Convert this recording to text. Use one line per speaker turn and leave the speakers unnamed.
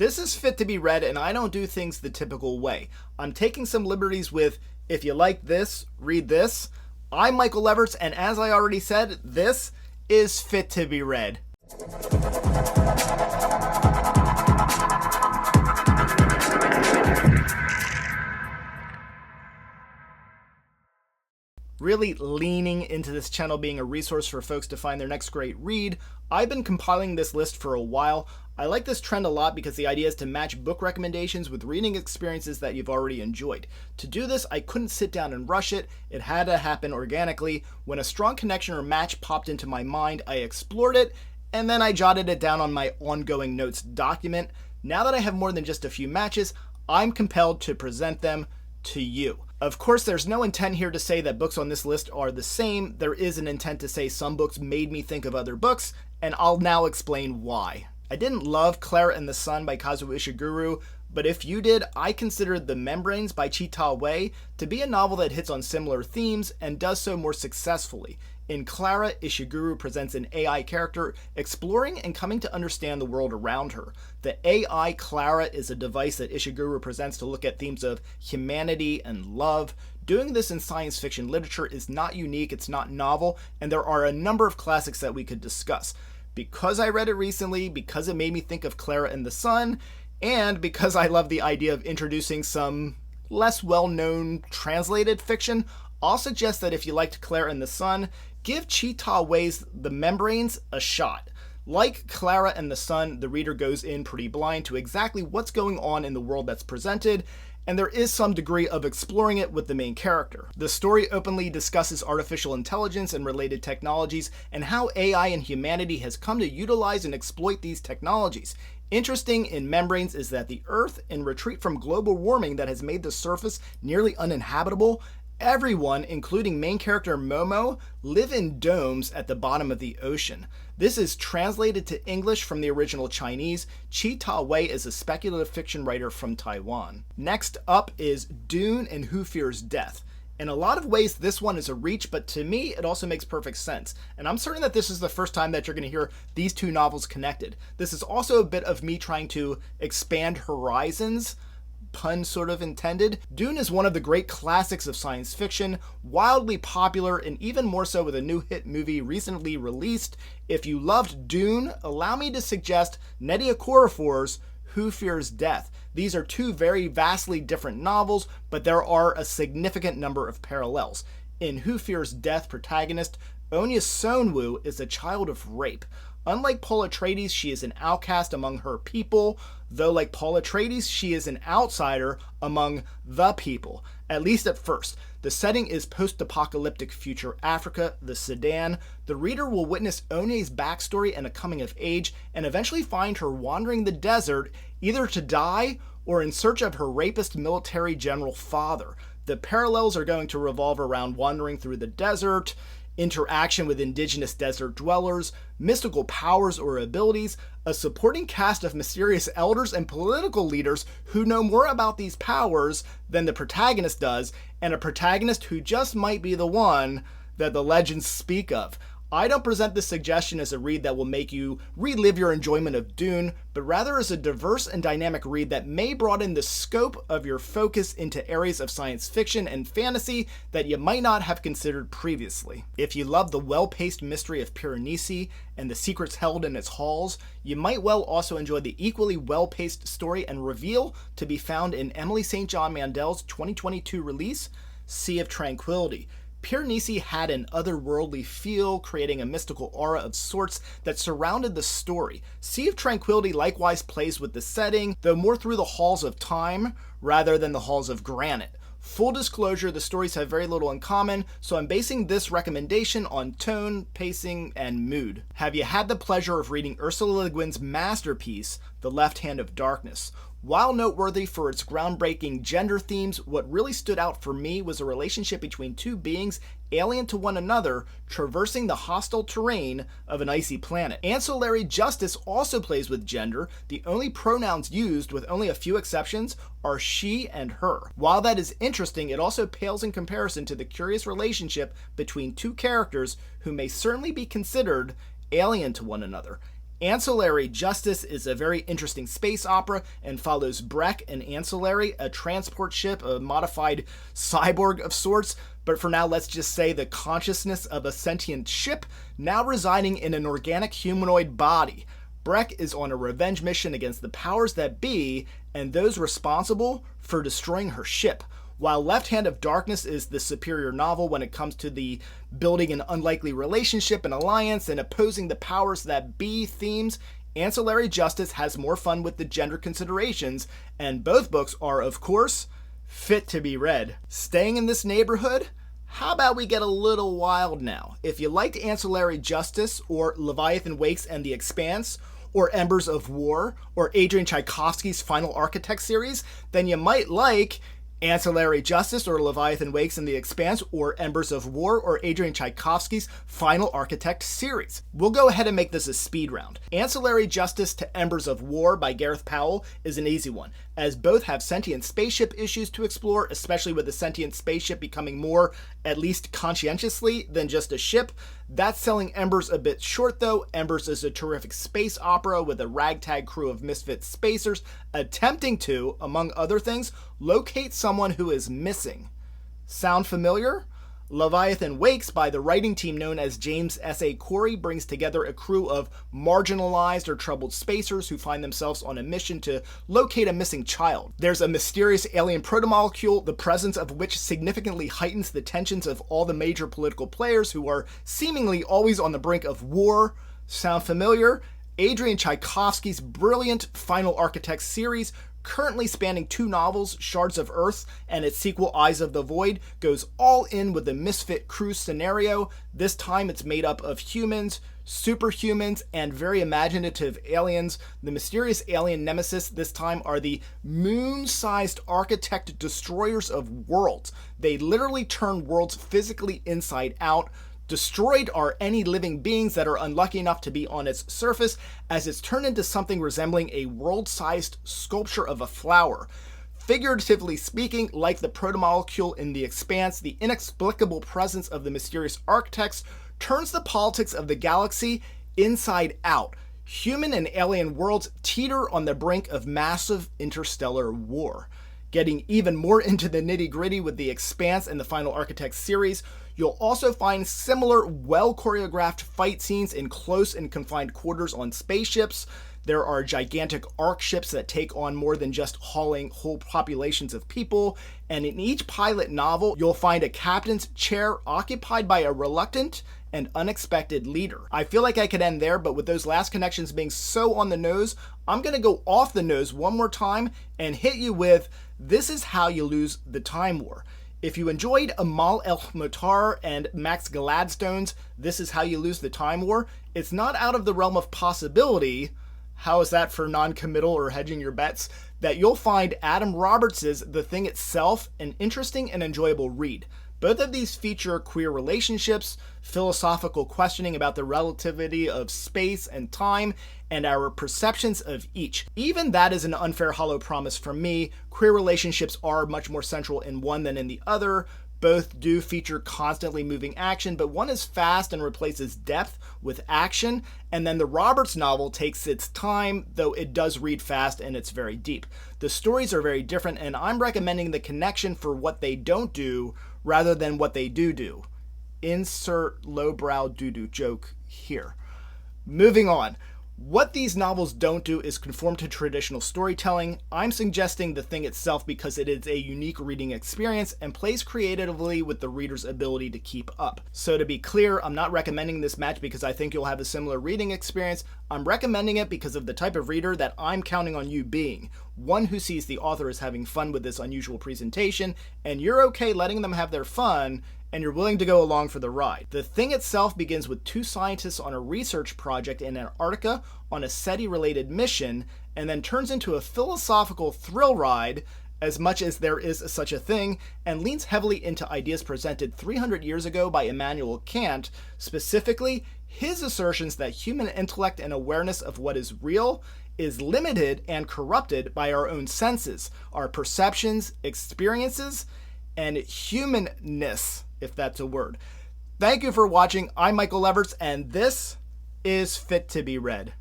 This is fit to be read, and I don't do things the typical way. I'm taking some liberties with, if you like this, read this. I'm Michael Leverts, and as I already said, this is fit to be read. Really leaning into this channel being a resource for folks to find their next great read, I've been compiling this list for a while. I like this trend a lot because the idea is to match book recommendations with reading experiences that you've already enjoyed. To do this, I couldn't sit down and rush it. It had to happen organically. When a strong connection or match popped into my mind, I explored it, and then I jotted it down on my ongoing notes document. Now that I have more than just a few matches, I'm compelled to present them to you. Of course, there's no intent here to say that books on this list are the same. There is an intent to say some books made me think of other books, and I'll now explain why. I didn't love Clara and the Sun by Kazuo Ishiguro, but if you did, I considered The Membranes by Chi Wei to be a novel that hits on similar themes and does so more successfully. In Clara, Ishiguro presents an AI character exploring and coming to understand the world around her. The AI Clara is a device that Ishiguro presents to look at themes of humanity and love. Doing this in science fiction literature is not unique, it's not novel, and there are a number of classics that we could discuss. Because I read it recently, because it made me think of Clara and the Sun, and because I love the idea of introducing some less well-known translated fiction, I'll suggest that if you liked Clara and the Sun, give Chi Wei's The Membranes a shot. Like Clara and the Sun, the reader goes in pretty blind to exactly what's going on in the world that's presented, and there is some degree of exploring it with the main character. The story openly discusses artificial intelligence and related technologies, and how AI and humanity has come to utilize and exploit these technologies. Interesting in Membranes is that the Earth, in retreat from global warming that has made the surface nearly uninhabitable, everyone, including main character Momo, live in domes at the bottom of the ocean. This is translated to English from the original Chinese. Chi Wei is a speculative fiction writer from Taiwan. Next up is Dune and Who Fears Death. In a lot of ways, this one is a reach, but to me, it also makes perfect sense. And I'm certain that this is the first time that you're going to hear these two novels connected. This is also a bit of me trying to expand horizons, pun sort of intended. Dune is one of the great classics of science fiction, wildly popular, and even more so with a new hit movie recently released. If you loved Dune, allow me to suggest Nnedi Okorafor's Who Fears Death. These are two very vastly different novels, but there are a significant number of parallels. In Who Fears Death, protagonist Onya Sonwoo is a child of rape. Unlike Paul Atreides, she is an outcast among her people, though like Paul Atreides, she is an outsider among the people, at least at first. The setting is post-apocalyptic future Africa, the Sudan. The reader will witness Onye's backstory and a coming of age, and eventually find her wandering the desert, either to die or in search of her rapist military general father. The parallels are going to revolve around wandering through the desert, interaction with indigenous desert dwellers, mystical powers or abilities, a supporting cast of mysterious elders and political leaders who know more about these powers than the protagonist does, and a protagonist who just might be the one that the legends speak of. I don't present this suggestion as a read that will make you relive your enjoyment of Dune, but rather as a diverse and dynamic read that may broaden the scope of your focus into areas of science fiction and fantasy that you might not have considered previously. If you love the well-paced mystery of Piranesi and the secrets held in its halls, you might well also enjoy the equally well-paced story and reveal to be found in Emily St. John Mandel's 2022 release, Sea of Tranquility. Piranesi had an otherworldly feel, creating a mystical aura of sorts that surrounded the story. Sea of Tranquility likewise plays with the setting, though more through the halls of time rather than the halls of granite. Full disclosure, the stories have very little in common, so I'm basing this recommendation on tone, pacing, and mood. Have you had the pleasure of reading Ursula Le Guin's masterpiece, The Left Hand of Darkness? While noteworthy for its groundbreaking gender themes, what really stood out for me was a relationship between two beings alien to one another, traversing the hostile terrain of an icy planet. Ancillary Justice also plays with gender. The only pronouns used, with only a few exceptions, are she and her. While that is interesting, it also pales in comparison to the curious relationship between two characters who may certainly be considered alien to one another. Ancillary Justice is a very interesting space opera and follows Breck and Ancillary, a transport ship, a modified cyborg of sorts, but for now let's just say the consciousness of a sentient ship now residing in an organic humanoid body. Breck is on a revenge mission against the powers that be and those responsible for destroying her ship. While Left Hand of Darkness is the superior novel when it comes to the building an unlikely relationship and alliance and opposing the powers that be themes, Ancillary Justice has more fun with the gender considerations, and both books are, of course, fit to be read. Staying in this neighborhood, how about we get a little wild now? If you liked Ancillary Justice, or Leviathan Wakes and the Expanse, or Embers of War, or Adrian Tchaikovsky's Final Architect series, then you might like Ancillary Justice, or Leviathan Wakes and the Expanse, or Embers of War, or Adrian Tchaikovsky's Final Architect series. We'll go ahead and make this a speed round. Ancillary Justice to Embers of War by Gareth Powell is an easy one, as both have sentient spaceship issues to explore, especially with the sentient spaceship becoming more, at least conscientiously, than just a ship. That's selling Embers a bit short though. Embers is a terrific space opera with a ragtag crew of misfit spacers attempting to, among other things, locate someone who is missing. Sound familiar? Leviathan Wakes by the writing team known as James S.A. Corey brings together a crew of marginalized or troubled spacers who find themselves on a mission to locate a missing child. There's a mysterious alien protomolecule, the presence of which significantly heightens the tensions of all the major political players who are seemingly always on the brink of war. Sound familiar? Adrian Tchaikovsky's brilliant Final Architect series, currently spanning 2 novels, Shards of Earth and its sequel Eyes of the Void, goes all in with the misfit crew scenario. This time it's made up of humans, superhumans, and very imaginative aliens. The mysterious alien nemesis this time are the moon-sized architect destroyers of worlds. They literally turn worlds physically inside out. Destroyed are any living beings that are unlucky enough to be on its surface, as it's turned into something resembling a world-sized sculpture of a flower. Figuratively speaking, like the protomolecule in the Expanse, the inexplicable presence of the mysterious architects turns the politics of the galaxy inside out. Human and alien worlds teeter on the brink of massive interstellar war. Getting even more into the nitty-gritty with the Expanse and the Final Architect series, you'll also find similar well-choreographed fight scenes in close and confined quarters on spaceships. There are gigantic arc ships that take on more than just hauling whole populations of people, and in each pilot novel, you'll find a captain's chair occupied by a reluctant and unexpected leader. I feel like I could end there, but with those last connections being so on the nose, I'm going to go off the nose one more time and hit you with This Is How You Lose the Time War. If you enjoyed Amal El-Mutar and Max Gladstone's This Is How You Lose the Time War, it's not out of the realm of possibility, how is that for non-committal or hedging your bets, that you'll find Adam Roberts' The Thing Itself an interesting and enjoyable read. Both of these feature queer relationships, philosophical questioning about the relativity of space and time, and our perceptions of each. Even that is an unfair hollow promise from me. Queer relationships are much more central in one than in the other. Both do feature constantly moving action, but one is fast and replaces depth with action, and then the Roberts novel takes its time, though it does read fast and it's very deep. The stories are very different, and I'm recommending the connection for what they don't do rather than what they do. Insert lowbrow doo-doo joke here. Moving on. What these novels don't do is conform to traditional storytelling. I'm suggesting The Thing Itself because it is a unique reading experience and plays creatively with the reader's ability to keep up. So to be clear, I'm not recommending this match because I think you'll have a similar reading experience. I'm recommending it because of the type of reader that I'm counting on you being. One who sees the author as having fun with this unusual presentation, and you're okay letting them have their fun, and you're willing to go along for the ride. The Thing Itself begins with 2 scientists on a research project in Antarctica on a SETI-related mission, and then turns into a philosophical thrill ride, as much as there is such a thing, and leans heavily into ideas presented 300 years ago by Immanuel Kant, specifically his assertions that human intellect and awareness of what is real is limited and corrupted by our own senses, our perceptions, experiences, and humanness, if that's a word. Thank you for watching. I'm Michael Leverts, and this is Fit to be Read.